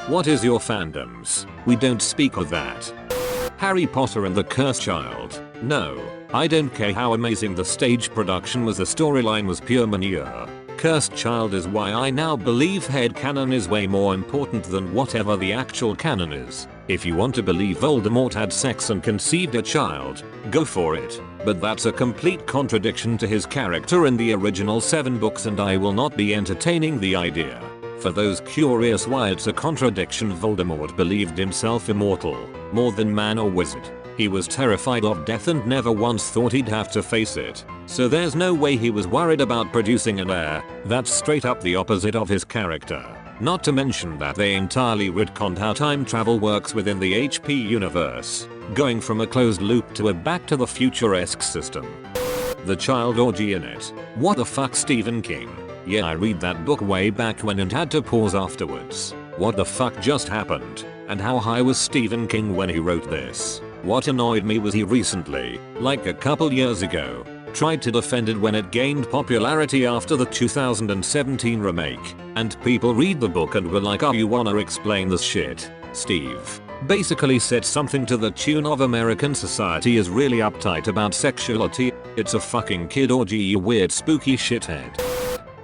What is your fandoms? We don't speak of that. Harry Potter and the Cursed Child. No, I don't care how amazing the stage production was, the storyline was pure manure. Cursed Child is why I now believe headcanon is way more important than whatever the actual canon is. If you want to believe Voldemort had sex and conceived a child, go for it. But that's a complete contradiction to his character in the original 7 books, and I will not be entertaining the idea. For those curious why it's a contradiction, Voldemort believed himself immortal, more than man or wizard. He was terrified of death and never once thought he'd have to face it. So there's no way he was worried about producing an heir. That's straight up the opposite of his character. Not to mention that they entirely retconned how time travel works within the HP universe, going from a closed loop to a Back to the Future-esque system. The child orgy in it. What the fuck, Stephen King? Yeah, I read that book way back when and had to pause afterwards. What the fuck just happened? And how high was Stephen King when he wrote this? What annoyed me was he recently, like a couple years ago, tried to defend it when it gained popularity after the 2017 remake, and people read the book and were like, oh, you wanna explain this shit, Steve? Basically said something to the tune of American society is really uptight about sexuality, it's a fucking kid orgy, you weird spooky shithead.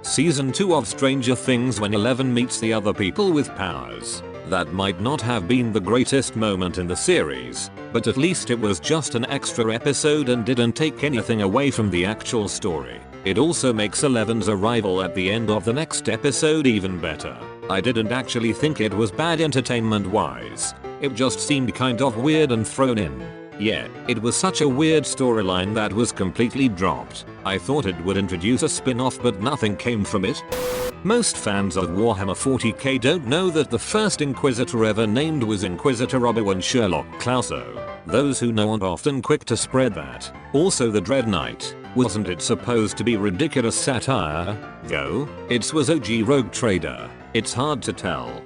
Season 2 of Stranger Things, when Eleven meets the other people with powers. That might not have been the greatest moment in the series, but at least it was just an extra episode and didn't take anything away from the actual story. It also makes Eleven's arrival at the end of the next episode even better. I didn't actually think it was bad entertainment wise. It just seemed kind of weird and thrown in. Yeah, it was such a weird storyline that was completely dropped. I thought it would introduce a spin-off, but nothing came from it. Most fans of Warhammer 40k don't know that the first Inquisitor ever named was Inquisitor Obi-Wan Sherlock Clauso. Those who know aren't often quick to spread that. Also, the Dread Knight. Wasn't it supposed to be ridiculous satire, though? It was OG Rogue Trader. It's hard to tell.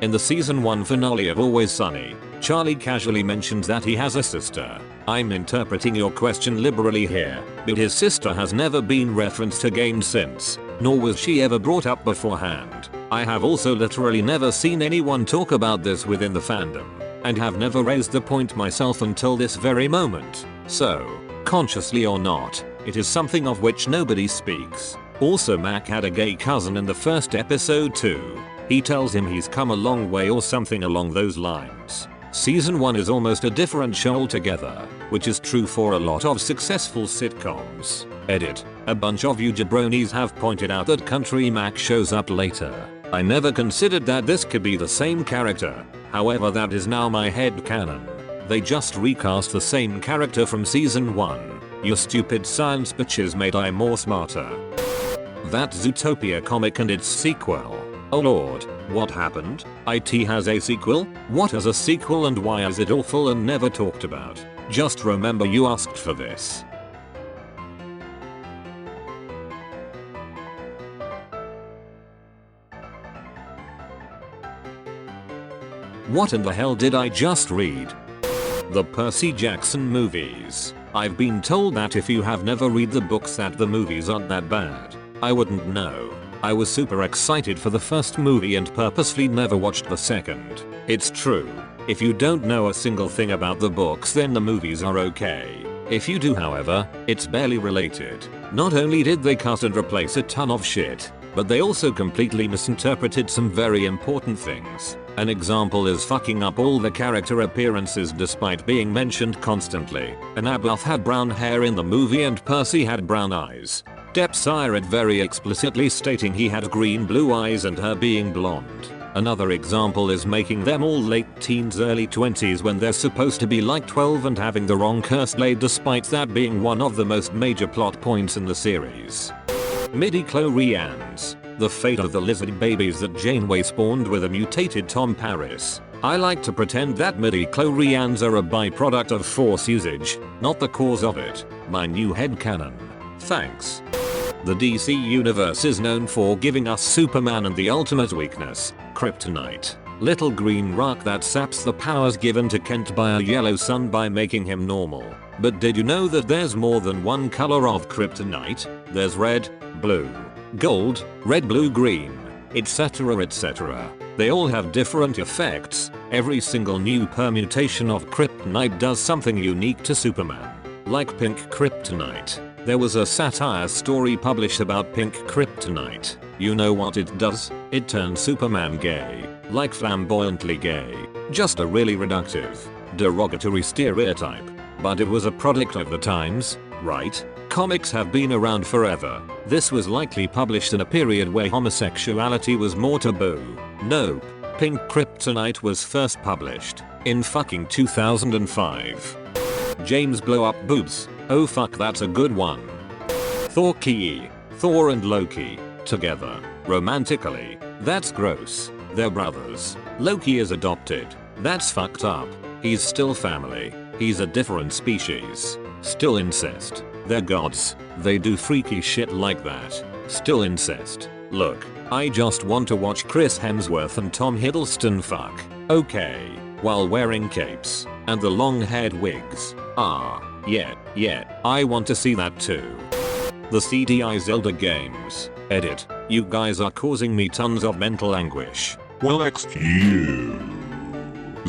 In the season 1 finale of Always Sunny, Charlie casually mentions that he has a sister. I'm interpreting your question liberally here, but his sister has never been referenced again since, nor was she ever brought up beforehand. I have also literally never seen anyone talk about this within the fandom, and have never raised the point myself until this very moment. So, consciously or not, it is something of which nobody speaks. Also, Mac had a gay cousin in the first episode too. He tells him he's come a long way or something along those lines. Season 1 is almost a different show altogether, which is true for a lot of successful sitcoms. Edit. A bunch of you jabronis have pointed out that Country Mac shows up later. I never considered that this could be the same character. However, that is now my headcanon. They just recast the same character from season 1. You stupid science bitches made I more smarter. That Zootopia comic and its sequel. Oh lord, what happened? IT has a sequel? What is a sequel and why is it awful and never talked about? Just remember you asked for this. What in the hell did I just read? The Percy Jackson movies. I've been told that if you have never read the books that the movies aren't that bad. I wouldn't know. I was super excited for the first movie and purposely never watched the second. It's true. If you don't know a single thing about the books, then the movies are okay. If you do, however, it's barely related. Not only did they cut and replace a ton of shit, but they also completely misinterpreted some very important things. An example is fucking up all the character appearances despite being mentioned constantly. Annabeth had brown hair in the movie and Percy had brown eyes. Depp saw it very explicitly stating he had green blue eyes and her being blonde. Another example is making them all late teens early 20s when they're supposed to be like 12 and having the wrong curse laid, despite that being one of the most major plot points in the series. Midi-chlorians. The fate of the lizard babies that Janeway spawned with a mutated Tom Paris. I like to pretend that midi-chlorians are a byproduct of Force usage, not the cause of it. My new headcanon. Thanks. The DC universe is known for giving us Superman and the ultimate weakness, kryptonite. Little green rock that saps the powers given to Kent by a yellow sun by making him normal. But did you know that there's more than one color of kryptonite? There's red, blue, gold, red, blue, green, etc, etc. They all have different effects. Every single new permutation of kryptonite does something unique to Superman. Like pink kryptonite. There was a satire story published about pink kryptonite. You know what it does? It turns Superman gay. Like flamboyantly gay. Just a really reductive, derogatory stereotype. But it was a product of the times, right? Comics have been around forever. This was likely published in a period where homosexuality was more taboo. Nope. Pink kryptonite was first published in fucking 2005. James blow up boobs. Oh fuck, that's a good one. Thor and Loki together romantically. That's gross. They're brothers. Loki is adopted. That's fucked up. He's still family. He's a different species. Still incest. They're gods. They do freaky shit like that. Still incest. Look, I just want to watch Chris Hemsworth and Tom Hiddleston fuck. Okay. While wearing capes and the long-haired wigs. Yeah, I want to see that too. The CDI Zelda games. Edit. You guys are causing me tons of mental anguish. Well, excuse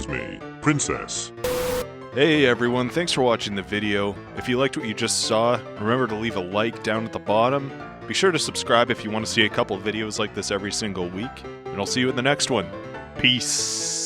me, princess. Hey everyone, thanks for watching the video. If you liked what you just saw, remember to leave a like down at the bottom. Be sure to subscribe if you want to see a couple videos like this every single week. And I'll see you in the next one. Peace.